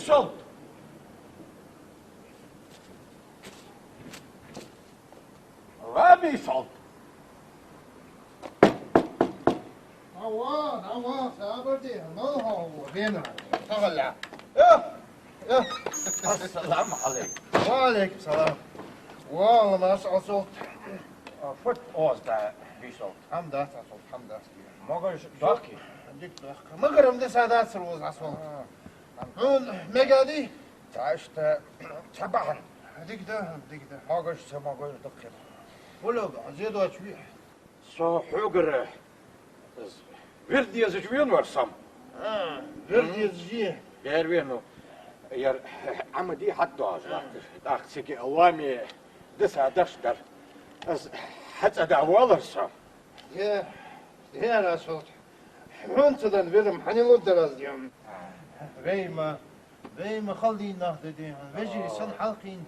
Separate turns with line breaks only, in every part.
صوت رابي صوت
عوان سابردي ما هو فينا تغلع يا
السلام عليكم
وعليكم السلام والله ما اسمع صوت
فوت اوز دا بي صوت
حمدات صوت حمدات
موغش داكي
عندك ما قرم دي سادات سروز عصوت هون ميقادي
تعشت تبعا
هديك ده
موغش سموغش دكي
ولو زيدوا شوي
سو حوغر وردي زجوين ورسم
وردي زجيه
بيروينو ير عمدي حتى داخ سيكي اوامي دسا دشتر از حتى دعوالر سم
يا صوت حمنتدن بيرم حنيلو دراز ديون ويما خلينا ديون ويجي سن حلقين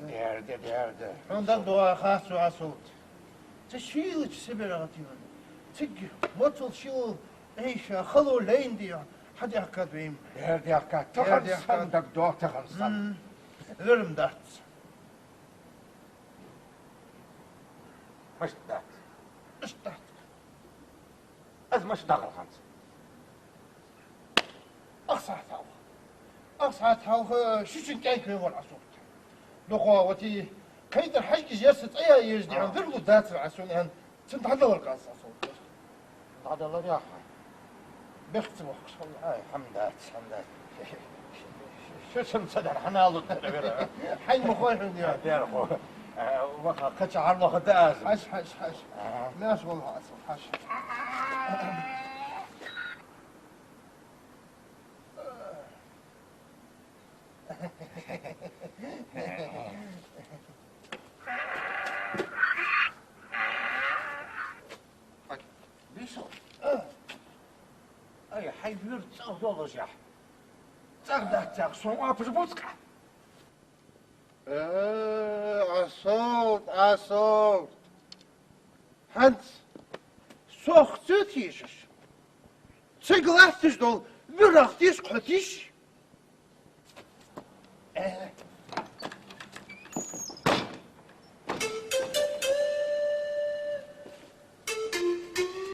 بيرده
حون دوا خاص وعصوت تشيل سبراتيون تج مطل شيل ايش خلو لين ديون حد يحكى بيم
بيرده اكا تخلصن دك دو تخلصن
ورم دات
مش دات
اش دات
از مش دغل خمس
أقصى تاو شو كايك ولا عصوت لقوا وتي كيد الحج جالس أي يجدي عن ذرلو ذات العسون أن تنت هذا القاص عصوت
هذا الله يا اخي
بيختم وقت والله
اي حمدات شو اسم صدر حنالو تدبر
حي مخوي حمدي
دير خو وقع قطع عرض خداز
حش ماش والله عصوت حش
بيشو اي حي بيرد صوت جاح تاخ سوما بجبوتك
عصوت هانت سوختيش تسقلاتش دول ورختيش قتيش